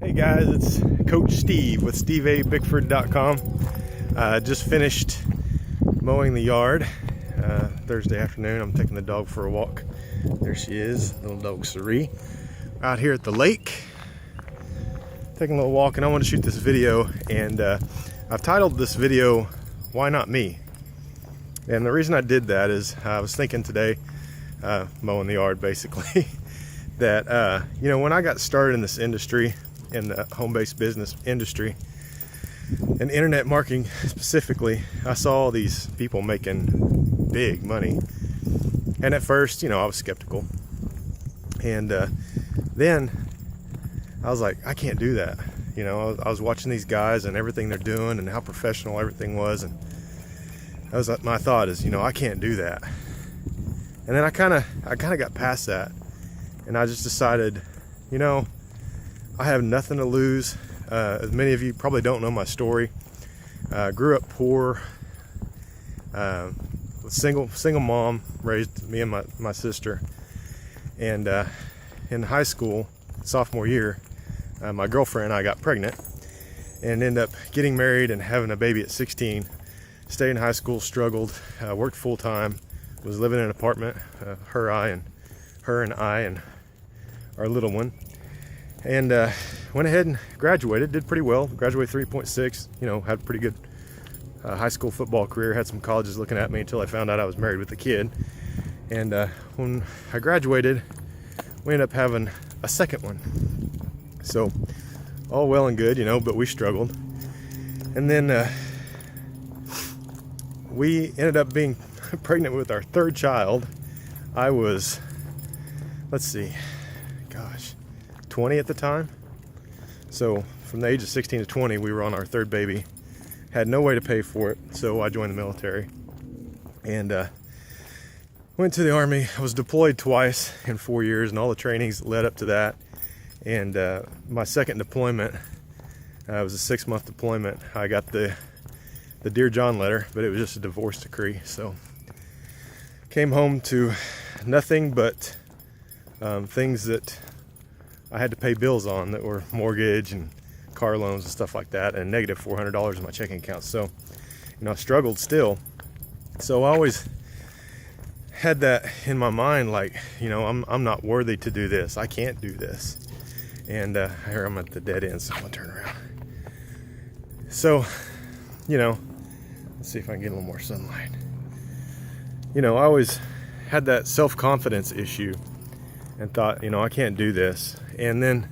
Hey guys, it's Coach Steve with SteveABickford.com. Just finished mowing the yard Thursday afternoon. I'm taking the dog for a walk. There she is, little dog Cerie, out here at the lake, taking a little walk. And I want to shoot this video, and I've titled this video, "Why Not Me?" And the reason I did that is I was thinking today, mowing the yard basically, that when I got started in this industry, in the home-based business industry and internet marketing specifically, I saw all these people making big money, and at first, I was skeptical, and then I was like, I can't do that. I was watching these guys and everything they're doing and how professional everything was, and that was my thought is, I can't do that. And then I kind of got past that, and I just decided, I have nothing to lose. As many of you probably don't know my story. Grew up poor, with single mom, raised me and my sister. And in high school, sophomore year, my girlfriend and I got pregnant and ended up getting married and having a baby at 16. Stayed in high school, struggled, worked full time, was living in an apartment, her and I and our little one. And went ahead and graduated, did pretty well, graduated 3.6, had a pretty good high school football career, had some colleges looking at me until I found out I was married with a kid. And when I graduated, we ended up having a second one. So all well and good, but we struggled. And then we ended up being pregnant with our third child. I was, 20 at the time. So from the age of 16 to 20, we were on our third baby. Had no way to pay for it, so I joined the military and went to the Army. I was deployed twice in 4 years, and all the trainings led up to that. And my second deployment was a 6-month deployment. I got the Dear John letter, but it was just a divorce decree. So came home to nothing but things that I had to pay bills on, that were mortgage and car loans and stuff like that, and negative $400 in my checking account. So, I struggled still. So I always had that in my mind, like, I'm not worthy to do this. I can't do this. And here I'm at the dead end, so I'm gonna turn around. So, let's see if I can get a little more sunlight. I always had that self-confidence issue and thought, I can't do this. And then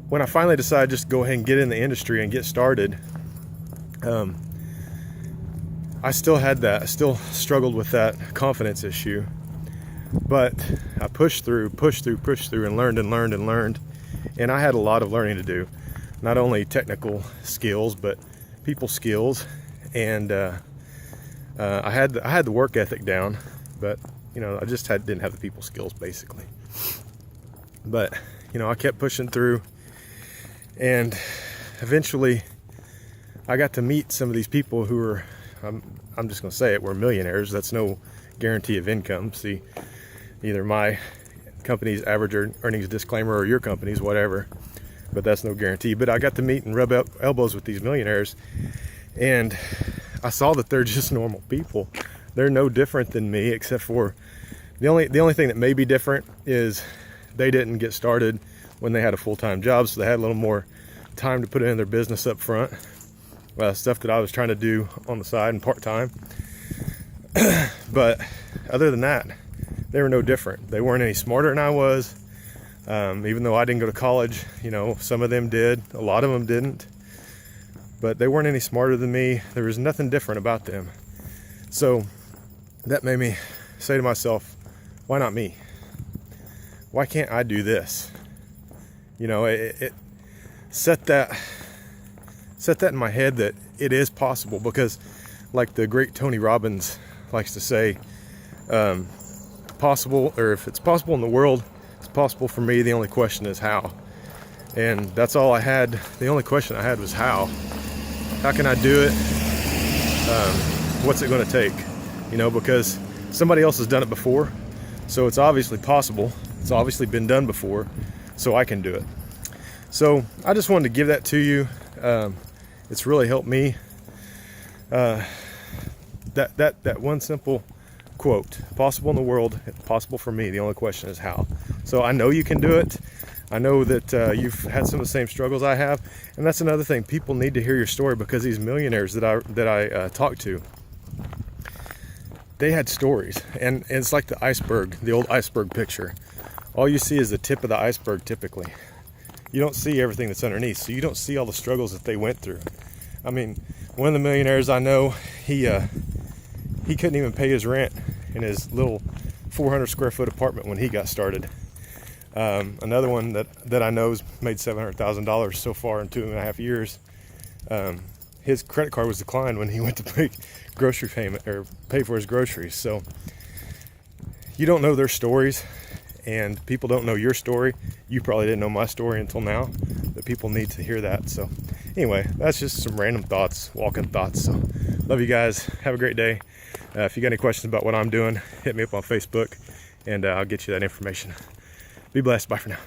when I finally decided just to go ahead and get in the industry and get started, I still had that. I still struggled with that confidence issue. But I pushed through, and learned. And I had a lot of learning to do. Not only technical skills, but people skills. And I had the work ethic down, but I just didn't have the people skills, basically. But I kept pushing through, and eventually I got to meet some of these people who were, I'm just gonna say it, were millionaires. That's no guarantee of income. See, either my company's average earnings disclaimer or your company's, whatever, but that's no guarantee. But I got to meet and rub elbows with these millionaires, and I saw that they're just normal people. They're no different than me, except for the only thing that may be different is they didn't get started when they had a full-time job, so they had a little more time to put in their business up front. Stuff that I was trying to do on the side and part-time. But other than that, they were no different. They weren't any smarter than I was. Even though I didn't go to college, some of them did, a lot of them didn't. But they weren't any smarter than me. There was nothing different about them. So that made me say to myself, why not me? Why can't I do this? It set that in my head that it is possible, because like the great Tony Robbins likes to say, possible, or if it's possible in the world, it's possible for me. The only question is how. And that's all I had. The only question I had was how. How can I do it? What's it going to take? Because somebody else has done it before, so it's obviously possible. It's obviously been done before, so I can do it. So I just wanted to give that to you. It's really helped me. That one simple quote: possible in the world, possible for me. The only question is how. So I know you can do it. I know that you've had some of the same struggles I have, and that's another thing. People need to hear your story, because these millionaires that I talked to, they had stories, and it's like the iceberg, the old iceberg picture. All you see is the tip of the iceberg typically. You don't see everything that's underneath, so you don't see all the struggles that they went through. I mean, one of the millionaires I know, he couldn't even pay his rent in his little 400 square foot apartment when he got started. Another one that I know has made $700,000 so far in 2.5 years. His credit card was declined when he went to pay grocery payment or pay for his groceries. So you don't know their stories, and people don't know your story. You probably didn't know my story until now, but people need to hear that. So anyway, that's just some random thoughts, walking thoughts. So love you guys. Have a great day. If you got any questions about what I'm doing, hit me up on Facebook, and I'll get you that information. Be blessed. Bye for now.